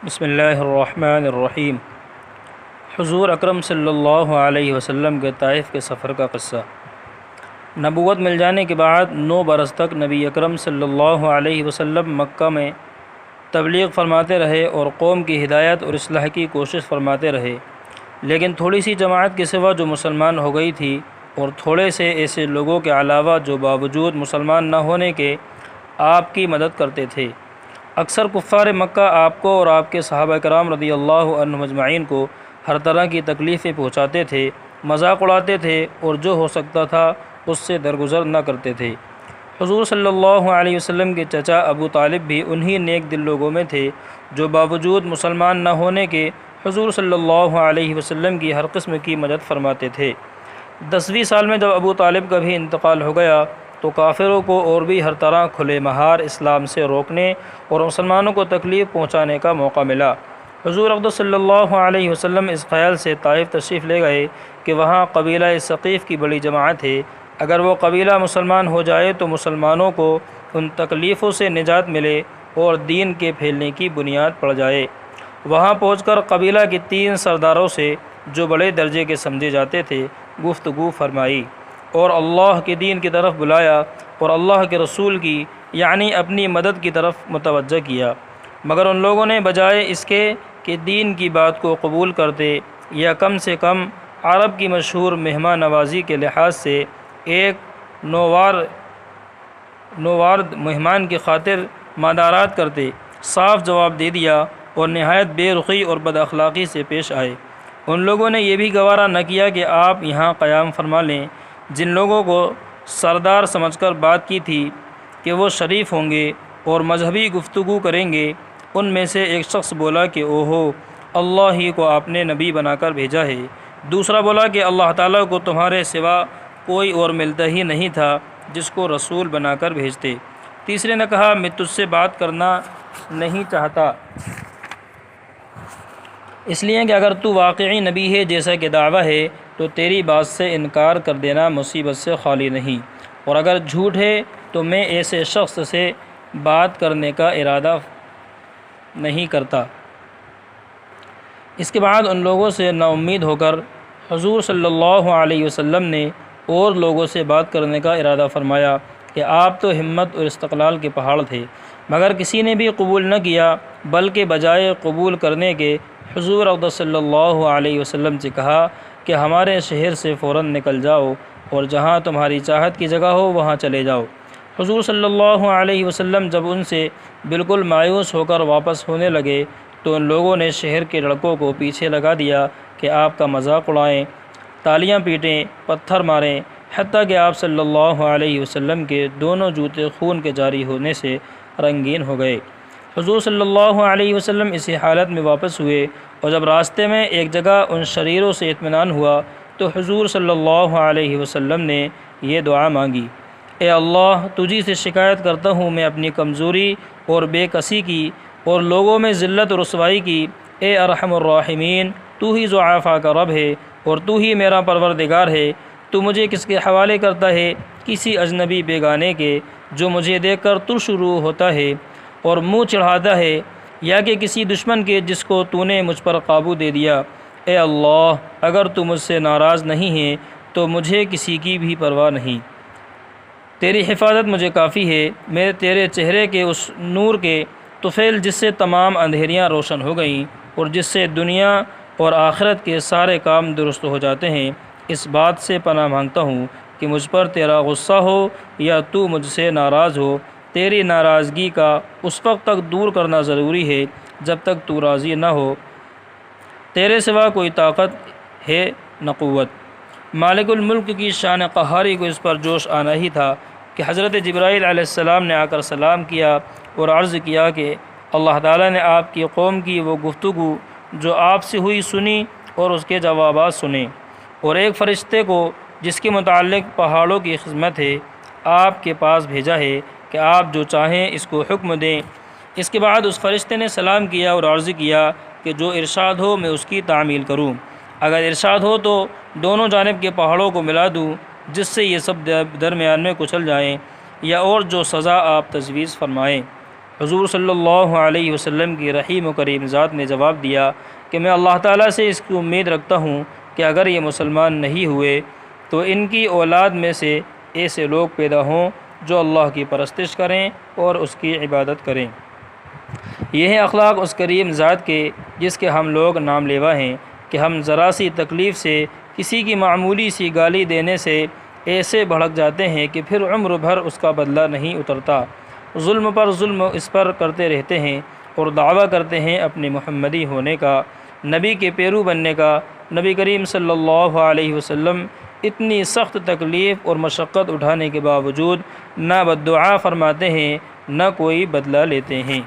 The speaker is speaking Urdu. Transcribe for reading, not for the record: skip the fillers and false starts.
بسم اللہ الرحمن الرحیم۔ حضور اکرم صلی اللہ علیہ وسلم کے طائف کے سفر کا قصہ۔ نبوت مل جانے کے بعد 9 برس تک نبی اکرم صلی اللہ علیہ وسلم مکہ میں تبلیغ فرماتے رہے اور قوم کی ہدایت اور اصلاح کی کوشش فرماتے رہے، لیکن تھوڑی سی جماعت کے سوا جو مسلمان ہو گئی تھی اور تھوڑے سے ایسے لوگوں کے علاوہ جو باوجود مسلمان نہ ہونے کے آپ کی مدد کرتے تھے۔ اکثر کفار مکہ آپ کو اور آپ کے صحابہ کرام رضی اللہ عنہم اجمعین کو ہر طرح کی تکلیفیں پہنچاتے تھے، مذاق اڑاتے تھے اور جو ہو سکتا تھا اس سے درگزر نہ کرتے تھے۔ حضور صلی اللہ علیہ وسلم کے چچا ابو طالب بھی انہی نیک دل لوگوں میں تھے جو باوجود مسلمان نہ ہونے کے حضور صلی اللہ علیہ وسلم کی ہر قسم کی مدد فرماتے تھے۔ 10ویں سال میں جب ابو طالب کا بھی انتقال ہو گیا تو کافروں کو اور بھی ہر طرح کھلے مہار اسلام سے روکنے اور مسلمانوں کو تکلیف پہنچانے کا موقع ملا۔ حضور اقدس صلی اللہ علیہ وسلم اس خیال سے طائف تشریف لے گئے کہ وہاں قبیلہ ثقیف کی بڑی جماعت ہے، اگر وہ قبیلہ مسلمان ہو جائے تو مسلمانوں کو ان تکلیفوں سے نجات ملے اور دین کے پھیلنے کی بنیاد پڑ جائے۔ وہاں پہنچ کر قبیلہ کے 3 سرداروں سے جو بڑے درجے کے سمجھے جاتے تھے گفتگو فرمائی اور اللہ کے دین کی طرف بلایا اور اللہ کے رسول کی یعنی اپنی مدد کی طرف متوجہ کیا، مگر ان لوگوں نے بجائے اس کے کہ دین کی بات کو قبول کرتے یا کم سے کم عرب کی مشہور مہمان نوازی کے لحاظ سے ایک نووار مہمان کی خاطر مدارات کرتے، صاف جواب دے دیا اور نہایت بے رخی اور بد اخلاقی سے پیش آئے۔ ان لوگوں نے یہ بھی گوارا نہ کیا کہ آپ یہاں قیام فرما لیں۔ جن لوگوں کو سردار سمجھ کر بات کی تھی کہ وہ شریف ہوں گے اور مذہبی گفتگو کریں گے، ان میں سے ایک شخص بولا کہ اوہو، اللہ ہی کو آپ نے نبی بنا کر بھیجا ہے۔ دوسرا بولا کہ اللہ تعالیٰ کو تمہارے سوا کوئی اور ملتا ہی نہیں تھا جس کو رسول بنا کر بھیجتے۔ تیسرے نے کہا میں تجھ سے بات کرنا نہیں چاہتا، اس لیے کہ اگر تو واقعی نبی ہے جیسا کہ دعویٰ ہے تو تیری بات سے انکار کر دینا مصیبت سے خالی نہیں، اور اگر جھوٹ ہے تو میں ایسے شخص سے بات کرنے کا ارادہ نہیں کرتا۔ اس کے بعد ان لوگوں سے نا امید ہو کر حضور صلی اللہ علیہ وسلم نے اور لوگوں سے بات کرنے کا ارادہ فرمایا کہ آپ تو ہمت اور استقلال کے پہاڑ تھے، مگر کسی نے بھی قبول نہ کیا، بلکہ بجائے قبول کرنے کے حضور اقدس صلی اللہ علیہ وسلم سے کہا کہ ہمارے شہر سے فوراً نکل جاؤ اور جہاں تمہاری چاہت کی جگہ ہو وہاں چلے جاؤ۔ حضور صلی اللہ علیہ وسلم جب ان سے بالکل مایوس ہو کر واپس ہونے لگے تو ان لوگوں نے شہر کے لڑکوں کو پیچھے لگا دیا کہ آپ کا مذاق اڑائیں، تالیاں پیٹیں، پتھر ماریں، حتیٰ کہ آپ صلی اللہ علیہ وسلم کے دونوں جوتے خون کے جاری ہونے سے رنگین ہو گئے۔ حضور صلی اللہ علیہ وسلم اسی حالت میں واپس ہوئے اور جب راستے میں ایک جگہ ان شریروں سے اطمینان ہوا تو حضور صلی اللہ علیہ وسلم نے یہ دعا مانگی، اے اللہ، تجھی سے شکایت کرتا ہوں میں اپنی کمزوری اور بے کسی کی اور لوگوں میں ذلت و رسوائی کی۔ اے ارحم الراحمین، تو ہی ضعفاء کا رب ہے اور تو ہی میرا پروردگار ہے۔ تو مجھے کس کے حوالے کرتا ہے؟ کسی اجنبی بیگانے کے جو مجھے دیکھ کر ترش روح ہوتا ہے اور منہ چڑھاتا ہے، یا کہ کسی دشمن کے جس کو تو نے مجھ پر قابو دے دیا۔ اے اللہ، اگر تو مجھ سے ناراض نہیں ہے تو مجھے کسی کی بھی پرواہ نہیں، تیری حفاظت مجھے کافی ہے۔ میں تیرے چہرے کے اس نور کے طفیل جس سے تمام اندھیریاں روشن ہو گئیں اور جس سے دنیا اور آخرت کے سارے کام درست ہو جاتے ہیں، اس بات سے پناہ مانگتا ہوں کہ مجھ پر تیرا غصہ ہو یا تو مجھ سے ناراض ہو۔ تیری ناراضگی کا اس وقت تک دور کرنا ضروری ہے جب تک تو راضی نہ ہو۔ تیرے سوا کوئی طاقت ہے نہ قوت۔ مالک الملک کی شان قہاری کو اس پر جوش آنا ہی تھا کہ حضرت جبرائیل علیہ السلام نے آ کر سلام کیا اور عرض کیا کہ اللہ تعالیٰ نے آپ کی قوم کی وہ گفتگو جو آپ سے ہوئی سنی اور اس کے جوابات سنے، اور ایک فرشتے کو جس کے متعلق پہاڑوں کی خدمت ہے آپ کے پاس بھیجا ہے کہ آپ جو چاہیں اس کو حکم دیں۔ اس کے بعد اس فرشتے نے سلام کیا اور عرض کیا کہ جو ارشاد ہو میں اس کی تعمیل کروں، اگر ارشاد ہو تو دونوں جانب کے پہاڑوں کو ملا دوں جس سے یہ سب درمیان میں کچل جائیں، یا اور جو سزا آپ تجویز فرمائیں۔ حضور صلی اللہ علیہ وسلم کی رحیم و کریم ذات نے جواب دیا کہ میں اللہ تعالیٰ سے اس کی امید رکھتا ہوں کہ اگر یہ مسلمان نہیں ہوئے تو ان کی اولاد میں سے ایسے لوگ پیدا ہوں جو اللہ کی پرستش کریں اور اس کی عبادت کریں۔ یہ ہیں اخلاق اس کریم ذات کے جس کے ہم لوگ نام لیوا ہیں کہ ہم ذرا سی تکلیف سے، کسی کی معمولی سی گالی دینے سے ایسے بھڑک جاتے ہیں کہ پھر عمر بھر اس کا بدلہ نہیں اترتا، ظلم پر ظلم اس پر کرتے رہتے ہیں اور دعویٰ کرتے ہیں اپنے محمدی ہونے کا، نبی کے پیرو بننے کا۔ نبی کریم صلی اللہ علیہ وسلم اتنی سخت تکلیف اور مشقت اٹھانے کے باوجود نہ بددعا فرماتے ہیں نہ کوئی بدلہ لیتے ہیں۔